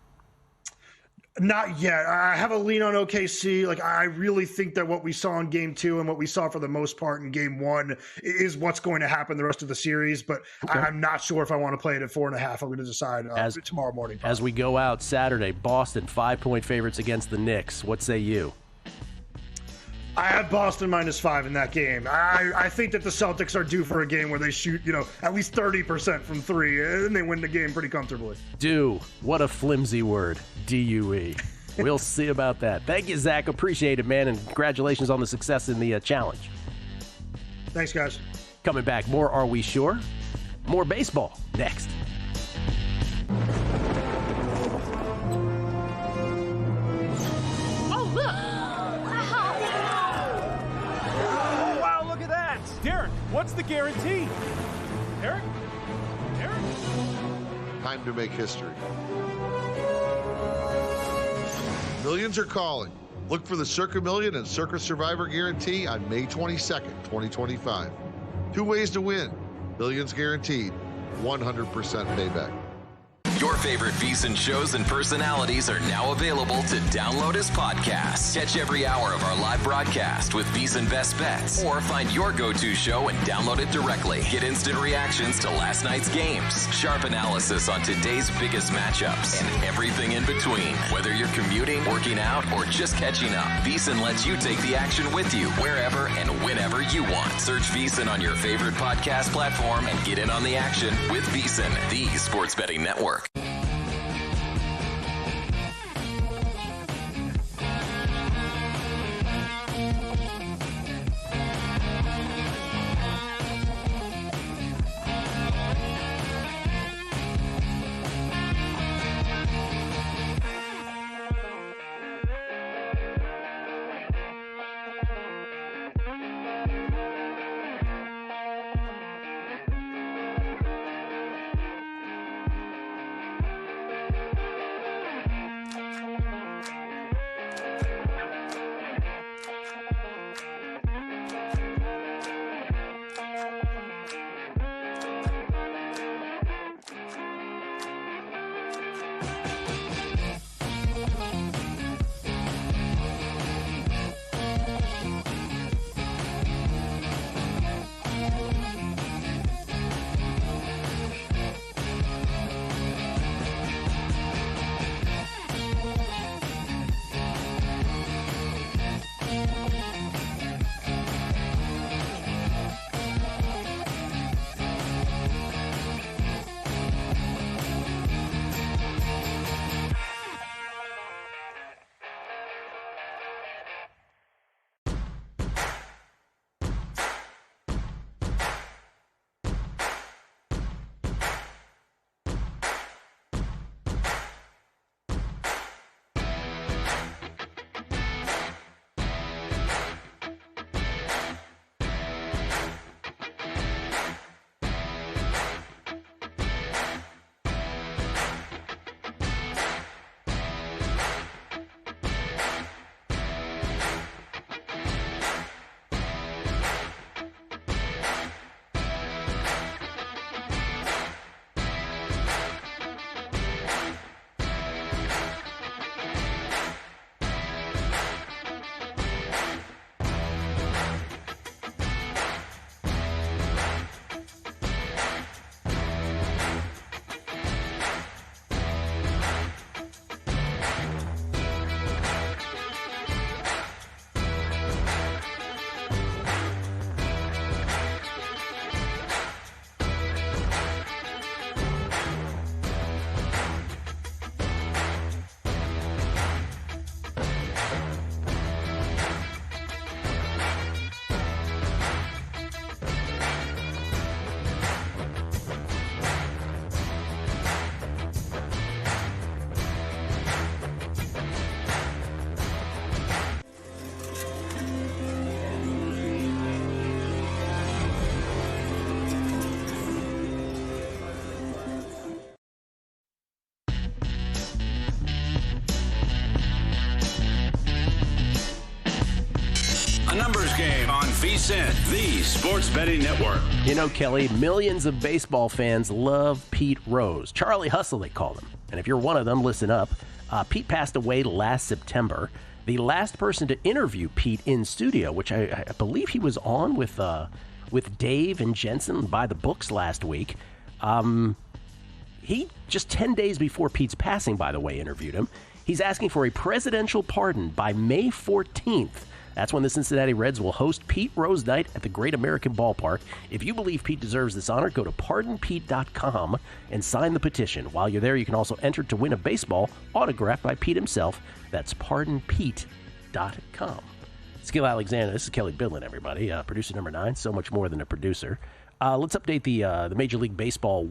Not yet. I have a lean on OKC. Like, I really think that what we saw in game 2 and what we saw for the most part in game 1 is what's going to happen the rest of the series. But okay. I'm not sure if I want to play it at 4.5. I'm going to decide tomorrow morning. As we go out Saturday, Boston 5-point favorites against the Knicks. What say you? I have Boston -5 in that game. I think that the Celtics are due for a game where they shoot, at least 30% from 3, and they win the game pretty comfortably. Do. What a flimsy word. D-U-E. We'll see about that. Thank you, Zach. Appreciate it, man, and congratulations on the success in the challenge. Thanks, guys. Coming back, more Are We Sure? More baseball next. Derek, what's the guarantee? Derek? Time to make history. Millions are calling. Look for the Circa Million and Circa Survivor Guarantee on May 22nd, 2025. 2 ways to win. Millions guaranteed. 100% payback. Your favorite VSiN shows and personalities are now available to download as podcasts. Catch every hour of our live broadcast with VSiN Best Bets, or find your go-to show and download it directly. Get instant reactions to last night's games, sharp analysis on today's biggest matchups, and everything in between. Whether you're commuting, working out, or just catching up, VSiN lets you take the action with you wherever and whenever you want. Search VSiN on your favorite podcast platform and get in on the action with VSiN, the sports betting network. numbers game on VSiN, the sports betting network. You know, Kelly, millions of baseball fans love Pete Rose. Charlie Hustle, they call him. And if you're one of them, listen up. Pete passed away last September. The last person to interview Pete in studio, which I believe he was on with Dave and Jensen by the books last week. He, just 10 days before Pete's passing, by the way, interviewed him. He's asking for a presidential pardon by May 14th. That's when the Cincinnati Reds will host Pete Rose Night at the Great American Ballpark. If you believe Pete deserves this honor, go to pardonpete.com and sign the petition. While you're there, you can also enter to win a baseball autographed by Pete himself. That's pardonpete.com. Skill Alexander, this is Kelly Bidlin, everybody. Producer number 9, so much more than a producer. Let's update the Major League Baseball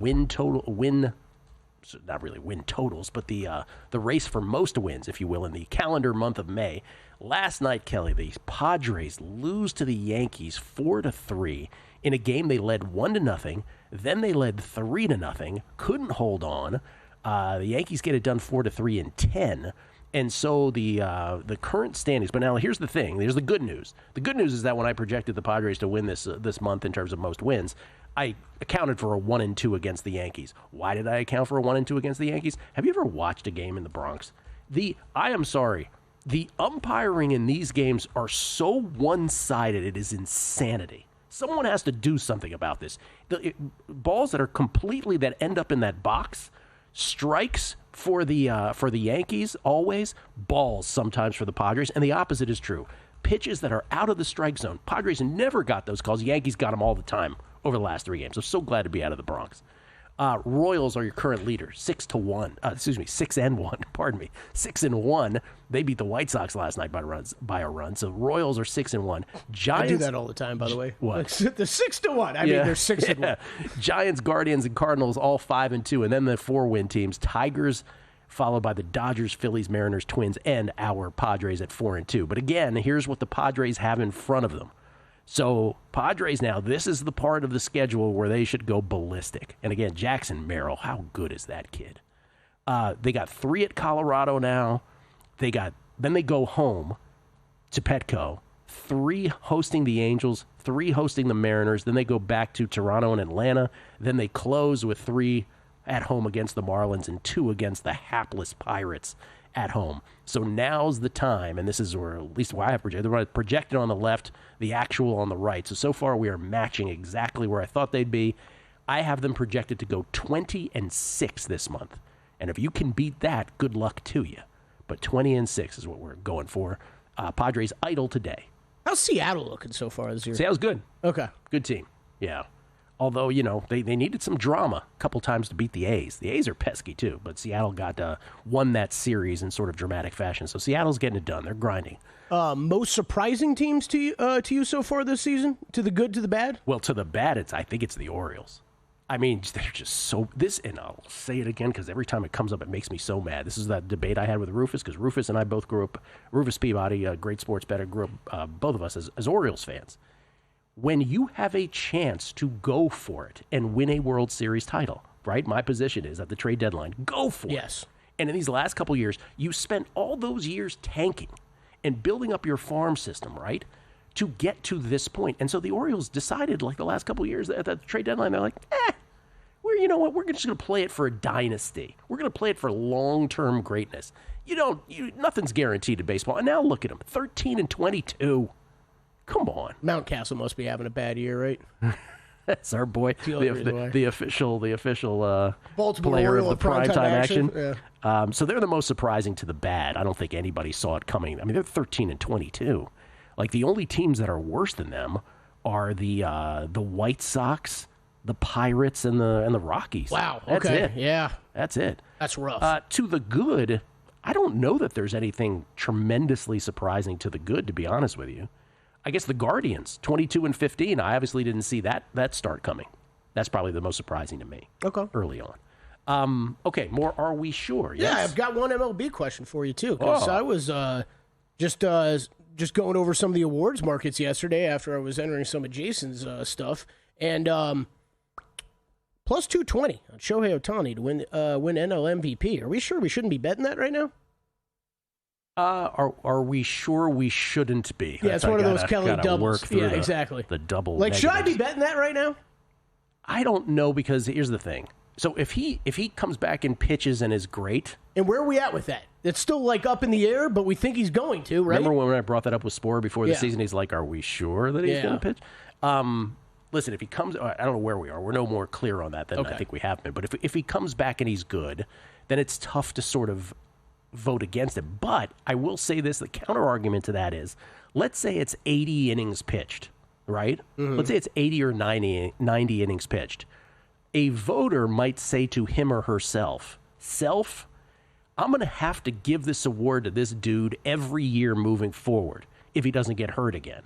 not really win totals, but the race for most wins, if you will, in the calendar month of May. Last night, Kelly, the Padres lose to the Yankees 4-3 in a game they led 1-0. Then they led 3-0. Couldn't hold on. The Yankees get it done 4-3 in 10. And so the current standings. But now here's the thing. Here's the good news. The good news is that when I projected the Padres to win this month in terms of most wins, I accounted for a 1-2 against the Yankees. Why did I account for a 1-2 against the Yankees? Have you ever watched a game in the Bronx? I am sorry. The umpiring in these games are so one-sided, it is insanity. Someone has to do something about this. Balls that are completely, that end up in that box, strikes for the Yankees always, balls sometimes for the Padres, and the opposite is true. Pitches that are out of the strike zone. Padres never got those calls. Yankees got them all the time over the last 3 games. I'm so glad to be out of the Bronx. Royals are your current leader, 6-1. 6-1. Pardon me, 6-1. They beat the White Sox last night by a run. So Royals are 6-1. Giants. I do that all the time, by the way. What? They're 6-1. I mean, they're 6-1. Giants, Guardians, and Cardinals all 5-2, and then the 4-win teams: Tigers, followed by the Dodgers, Phillies, Mariners, Twins, and our Padres at 4-2. But again, here's what the Padres have in front of them. So Padres now, this is the part of the schedule where they should go ballistic. And again, Jackson Merrill, how good is that kid? They got 3 at Colorado now. Then they go home to Petco. 3 hosting the Angels, 3 hosting the Mariners. Then they go back to Toronto and Atlanta. Then they close with 3 at home against the Marlins and 2 against the hapless Pirates at home. So now's the time, and this is where, at least where I have projected. They're projected on the left, the actual on the right. So far we are matching exactly where I thought they'd be. I have them projected to go 20-6 this month. And if you can beat that, good luck to you. But 20-6 is what we're going for. Padres idle today. How's Seattle looking so far this year? Seattle's good. Okay. Good team. Yeah. Although, they needed some drama a couple times to beat the A's. The A's are pesky, too, but Seattle won that series in sort of dramatic fashion. So Seattle's getting it done. They're grinding. Most surprising teams to you so far this season? To the good, to the bad? Well, to the bad, I think it's the Orioles. I mean, they're just so... and I'll say it again because every time it comes up, it makes me so mad. This is that debate I had with Rufus, because Rufus and I both grew up... Rufus Peabody, a great sports bettor, grew up, both of us, as Orioles fans. When you have a chance to go for it and win a World Series title, right? My position is at the trade deadline, go for it. Yes. And in these last couple of years, you spent all those years tanking and building up your farm system, right, to get to this point. And so the Orioles decided, like the last couple of years at the trade deadline, they're like, you know what? We're just going to play it for a dynasty. We're going to play it for long-term greatness. Nothing's guaranteed in baseball. And now look at them, 13-22. Come on. Mountcastle must be having a bad year, right? That's our boy, the official Baltimore player Oriole of the primetime action. Yeah. So they're the most surprising to the bad. I don't think anybody saw it coming. I mean, they're 13-22. Like, the only teams that are worse than them are the White Sox, the Pirates, and the Rockies. Wow. That's okay. it. Yeah. That's it. That's rough. To the good, I don't know that there's anything tremendously surprising to the good, to be honest with you. I guess the Guardians, 22-15. I obviously didn't see that start coming. That's probably the most surprising to me. Okay. Early on. Okay, more Are We Sure? Yes? Yeah, I've got one MLB question for you, too, because I was just going over some of the awards markets yesterday after I was entering some of Jason's stuff, and plus 220 on Shohei Ohtani to win NL MVP. Are we sure we shouldn't be betting that right now? Are we sure we shouldn't be? Yeah, it's one of those Kelly doubles. Yeah, the, exactly. The double. Like, negatives. should I be betting that right now? I don't know, because here's the thing. So if he comes back and pitches and is great, and where are we at with that? It's still like up in the air, but we think he's going to, right? Remember when I brought that up with Sporer before the season? He's like, "Are we sure that he's going to pitch?" Listen, if he comes, I don't know where we are. We're no more clear on that than I think we have been. But if he comes back and he's good, then it's tough to sort of vote against him. But I will say this: the counter argument to that is, let's say it's 80 innings pitched, right? Mm-hmm. Let's say it's 80 or 90 innings pitched. A voter might say to him or herself, I'm going to have to give this award to this dude every year moving forward if he doesn't get hurt again.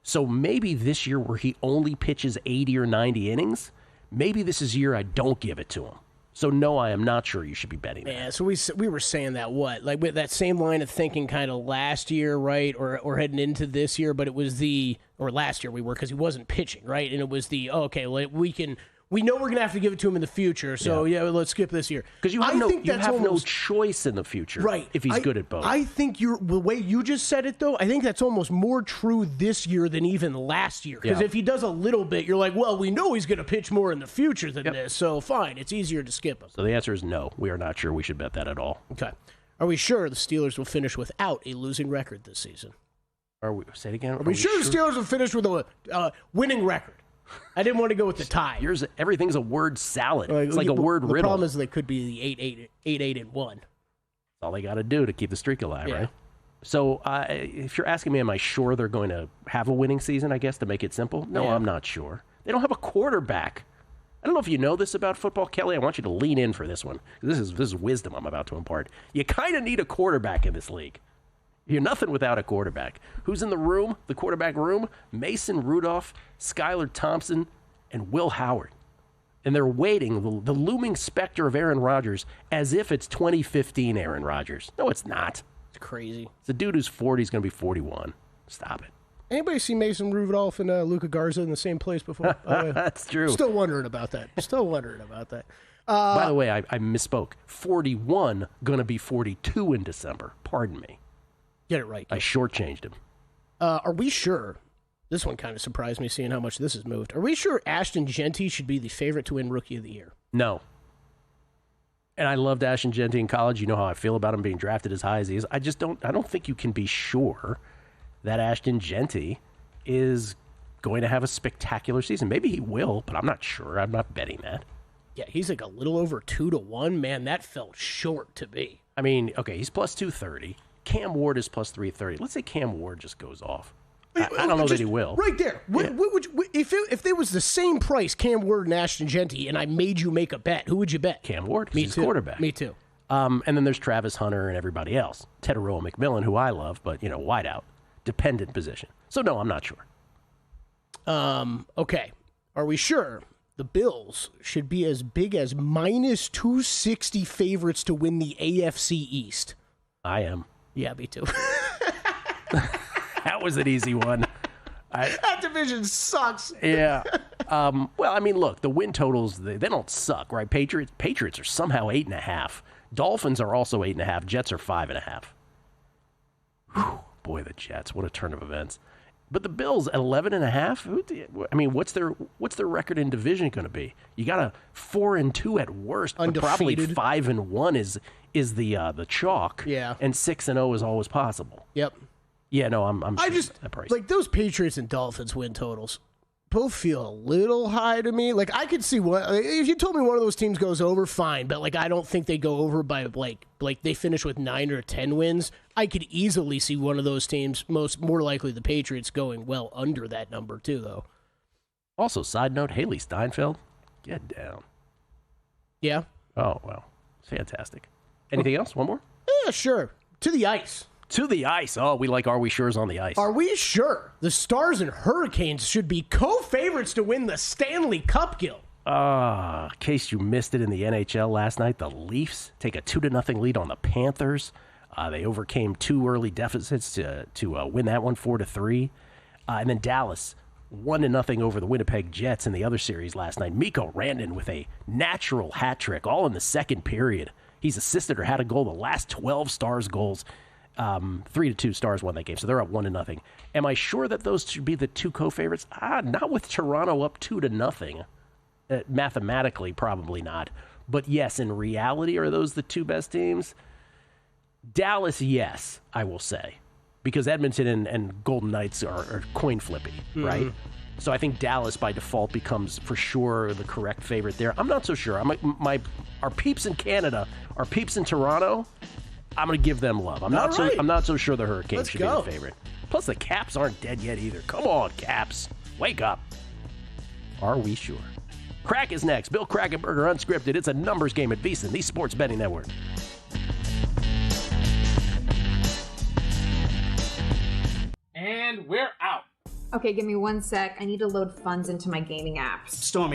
So maybe this year where he only pitches 80 or 90 innings, maybe this is a year I don't give it to him. So no, I am not sure you should be betting that. Yeah, so we were saying that, like with that same line of thinking kind of last year, right, or heading into this year, but it was last year we were, because he wasn't pitching, right, and it was we know we're going to have to give it to him in the future, so let's skip this year. Because you have no choice in the future, right? If he's good at both. I think the way you just said it, though, I think that's almost more true this year than even last year. Because if he does a little bit, you're like, well, we know he's going to pitch more in the future than this, so fine, it's easier to skip him. So the answer is no. We are not sure we should bet that at all. Okay. Are we sure the Steelers will finish without a losing record this season? Say it again? Are we sure the Steelers will finish with a winning record? I didn't want to go with the tie. Everything's a word salad. It's like a word riddle. The problem is they could be the 8-8-1. That's all they got to do to keep the streak alive, right? So if you're asking me, am I sure they're going to have a winning season, I guess, to make it simple? No, I'm not sure. They don't have a quarterback. I don't know if you know this about football, Kelly. I want you to lean in for this one. This is wisdom I'm about to impart. You kind of need a quarterback in this league. You're nothing without a quarterback. Who's in the room, the quarterback room? Mason Rudolph, Skylar Thompson, and Will Howard. And they're waiting, the looming specter of Aaron Rodgers, as if it's 2015 Aaron Rodgers. No, it's not. It's crazy. It's a dude who's 40 is going to be 41. Stop it. Anybody see Mason Rudolph and Luka Garza in the same place before? That's true. Still wondering about that. By the way, I misspoke. 41, going to be 42 in December. Pardon me. Get it right. I shortchanged him. Are we sure? This one kind of surprised me seeing how much this has moved. Are we sure Ashton Genty should be the favorite to win Rookie of the Year? And I loved Ashton Genty in college. You know how I feel about him being drafted as high as he is. I don't think you can be sure that Ashton Genty is going to have a spectacular season. Maybe he will, but I'm not sure. I'm not betting that. Yeah, he's like a little over 2-1. Man, that felt short to me. I mean, okay, he's plus 230. Cam Ward is plus 330. Let's say Cam Ward just goes off. I don't know that he will. Right there. What would you, if there was the same price, Cam Ward and Ashton Genty, and I made you make a bet, who would you bet? Cam Ward, because he's quarterback. Me too. And then there's Travis Hunter and everybody else. Teteroa McMillan, who I love, but, wide out. Dependent position. So, no, I'm not sure. Okay. Are we sure the Bills should be as big as minus 260 favorites to win the AFC East? I am. Yeah, me too. That was an easy one. That division sucks. Yeah. Well, I mean, look, the win totals, they don't suck, right? Patriots are somehow 8.5. Dolphins are also 8.5. Jets are 5.5. Whew, boy, the Jets, what a turn of events. But the Bills at 11.5. I mean, what's their record in division going to be? You got a 4-2 at worst, but probably 5-1 is the chalk. Yeah, and 6-0 is always possible. Yep. Yeah, no, I'm I just like those Patriots and Dolphins win totals. Both feel a little high to me. Like I could see if you told me one of those teams goes over, fine. But like I don't think they go over by like they finish with 9 or 10 wins. I could easily see one of those teams, more likely the Patriots, going well under that number too, though. Also, side note: Haley Steinfeld, get down. Yeah. Oh wow, fantastic. Anything else? One more? Yeah, sure. To the ice. To the ice. Oh, we like Are We Sure's on the ice. Are we sure the Stars and Hurricanes should be co-favorites to win the Stanley Cup, Gil? In case you missed it in the NHL last night, the Leafs take a 2-0 lead on the Panthers. They overcame 2 early deficits to win that one 4-3. And then Dallas 1-0 over the Winnipeg Jets in the other series last night. Mikko Rantanen with a natural hat trick, all in the second period. He's assisted or had a goal the last 12 Stars goals 3-2 Stars won that game, so they're up 1-0. Am I sure that those should be the two co-favorites? Not with Toronto up 2-0. Mathematically, probably not. But yes, in reality, are those the two best teams? Dallas, yes, I will say. Because Edmonton and Golden Knights are coin flippy, right? So I think Dallas by default becomes for sure the correct favorite there. I'm not so sure. Our peeps in Canada, our peeps in Toronto, I'm going to give them love. I'm not so sure the Hurricanes should be the favorite. Plus the Caps aren't dead yet either. Come on, Caps. Wake up. Are we sure? Crack is next. Bill Krackomberger Unscripted. It's a numbers game at VSiN, the Sports Betting Network. And we're out. Okay, give me 1 sec. I need to load funds into my gaming apps. Stormy.